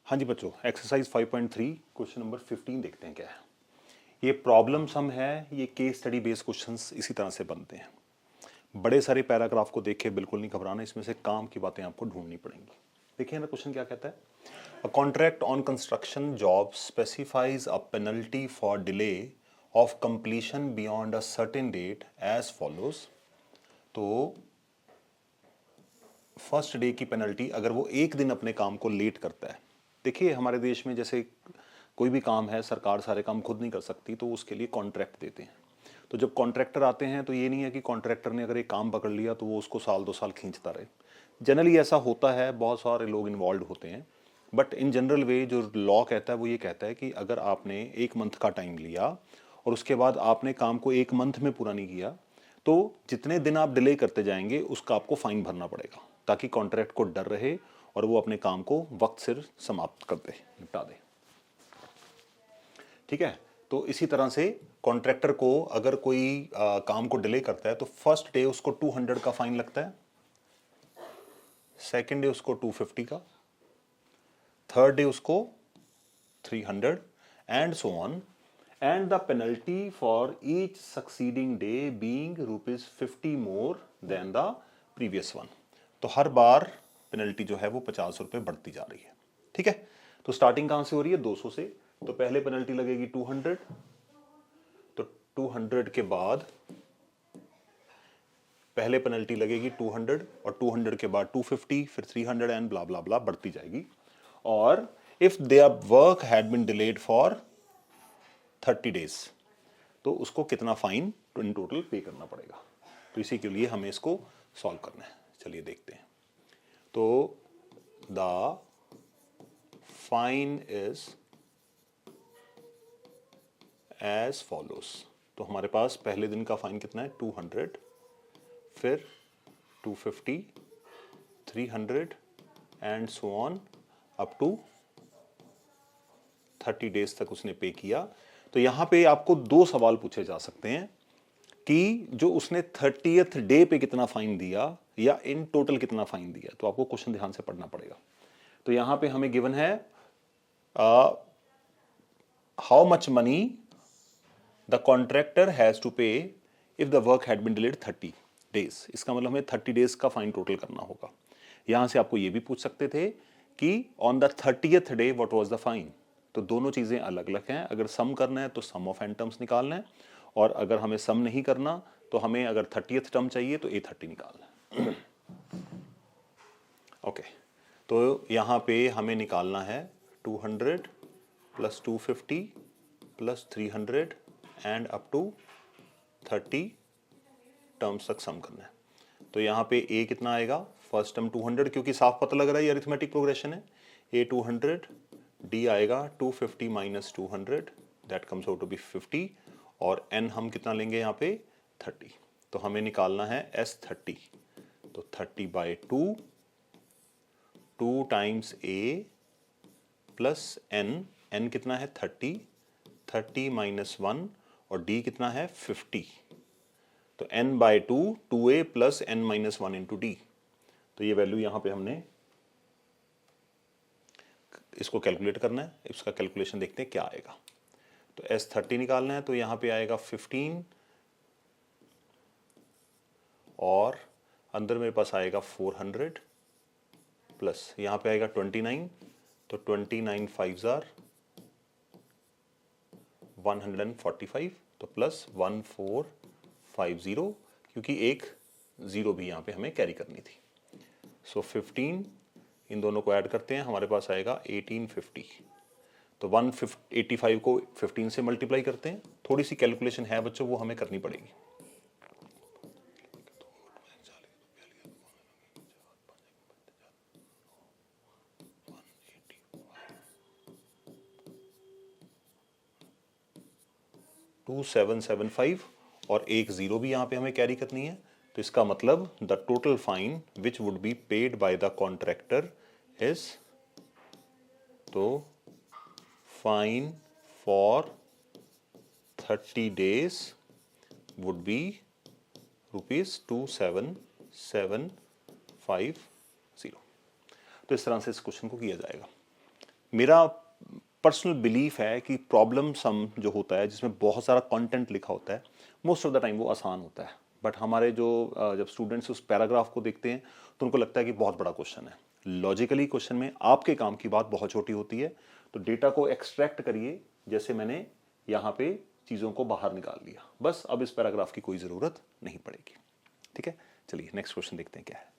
हाँ जी बच्चों, exercise 5.3 question number 15 देखते हैं क्या है। ये प्रॉब्लम सम है, ये केस स्टडी बेस्ड क्वेश्चंस इसी तरह से बनते हैं। बड़े सारे पैराग्राफ को देख के बिल्कुल नहीं घबराना, इसमें से काम की बातें आपको ढूंढनी पड़ेंगी। देखिए ना क्वेश्चन क्या कहता है। A contract on construction job specifies a penalty for delay of completion beyond a certain date as follows. तो फर्स्ट डे की पेनल्टी अगर वो एक दिन अपने काम को लेट करता है। देखिए हमारे देश में जैसे कोई भी काम है, सरकार सारे काम खुद नहीं कर सकती, तो उसके लिए कॉन्ट्रैक्ट देते हैं। तो जब कॉन्ट्रैक्टर आते हैं तो ये नहीं है कि कॉन्ट्रैक्टर ने अगर एक काम पकड़ लिया तो वो उसको साल 2 साल खींचता रहे। जनरली ऐसा होता है, बहुत सारे लोग इन्वॉल्व होते हैं, बट इन जनरल वे जो लॉ कहता है वो ये कहता है कि अगर आपने एक मंथ का टाइम लिया और उसके बाद आपने काम को एक मंथ में पूरा नहीं किया, तो जितने दिन आप डिले करते जाएंगे उसका आपको फाइन भरना पड़ेगा, ताकि कॉन्ट्रैक्ट को डर रहे और वो अपने काम को वक्त सिर समाप्त कर दे, निपटा दे। ठीक है, तो इसी तरह से कॉन्ट्रैक्टर को अगर कोई काम को डिले करता है तो फर्स्ट डे उसको 200 का फाइन लगता है, सेकेंड डे उसको 250 का, थर्ड डे उसको 300 and so on, and the penalty for each succeeding day being ₹50 more than the previous one. तो हर बार पेनल्टी जो है वो 50 रुपए बढ़ती जा रही है। ठीक है, तो स्टार्टिंग कहां से हो रही है? 200 से। तो पहले पेनल्टी लगेगी 200, तो 200 के बाद पहले पेनल्टी लगेगी 200 और 200 के बाद 250, फिर 300 एंड ब्ला ब्ला ब्ला बढ़ती जाएगी। और if their work had been delayed for 30 days, तो उसको कितना फाइन इन टोटल पे करना पड़ेगा। तो इसी के लिए हमें इसको सॉल्व करना है। चलिए देखते हैं। तो the fine is as follows. तो हमारे पास पहले दिन का फाइन कितना है? 200, फिर 250, 300 and so on up to 30 days तक उसने पे किया। तो यहां पे आपको 2 सवाल पूछे जा सकते हैं कि जो उसने 30th डे पे कितना फाइन दिया या इन टोटल कितना फाइन दिया। तो आपको क्वेश्चन ध्यान से पढ़ना पड़ेगा। तो यहां पे हमें गिवन है how much money the contractor has to pay if the work had been delayed 30 days. इसका मतलब हमें 30 डेज का फाइन टोटल करना होगा। यहां से आपको ये भी पूछ सकते थे कि on the 30th day what was the fine. तो दोनों चीजें अलग अलग हैं। अगर सम करना है तो सम ऑफ एन टर्म्स निकालना है, और अगर हमें सम नहीं करना तो हमें अगर 30th टर्म चाहिए तो A30 निकालना है। ओके, तो यहां पे हमें निकालना है 200 plus 250 plus 300 and up to 30 terms तक सम करना है। तो यहाँ पे A कितना आएगा? फर्स्ट टर्म 200, क्योंकि साफ पता लग रहा है ये अरिथमेटिक प्रोग्रेशन है। A 200, D आएगा 250 minus 200, that comes out to be 50, और N हम कितना लेंगे यहाँ पे? 30। तो हमें निकालना है S30। तो 30/2, 2 टाइम्स A प्लस N कितना है? 30, 30 माइनस 1, और D कितना है? 50। तो N/2 2A plus N minus 1 into D। तो ये वैल्यू यहां पे हमने इसको कैलकुलेट करना है। इसका कैलकुलेशन देखते हैं क्या आएगा। तो S30 निकालना है, तो यहां पे आएगा 15, और अंदर मेरे पास आएगा 400 प्लस यहां पे आएगा 29। तो 29 5s आर 145, तो प्लस 1450, क्योंकि एक जीरो भी यहाँ पे हमें कैरी करनी थी। सो 15, इन दोनों को ऐड करते हैं, हमारे पास आएगा 1850। तो 185 को 15 से मल्टीप्लाई करते हैं। थोड़ी सी कैलकुलेशन है बच्चों, वो हमें करनी पड़ेगी। टू 775, और एक जीरो भी यहाँ पे हमें कैरी करनी है। तो इसका मतलब the total fine which would be paid by the contractor is, तो fine for 30 days would be ₹27,750। तो इस तरह से इस क्वेश्चन को किया जाएगा। मेरा पर्सनल बिलीफ है कि प्रॉब्लम सम जो होता है जिसमें बहुत सारा कंटेंट लिखा होता है, मोस्ट ऑफ द टाइम वो आसान होता है, बट हमारे जो जब स्टूडेंट्स उस पैराग्राफ को देखते हैं तो उनको लगता है कि बहुत बड़ा क्वेश्चन है। लॉजिकली क्वेश्चन में आपके काम की बात बहुत छोटी होती है, तो डेटा को एक्सट्रैक्ट करिए, जैसे मैंने यहाँ पे चीज़ों को बाहर निकाल लिया, बस अब इस पैराग्राफ की कोई ज़रूरत नहीं पड़ेगी। ठीक है, चलिए नेक्स्ट क्वेश्चन देखते हैं क्या है।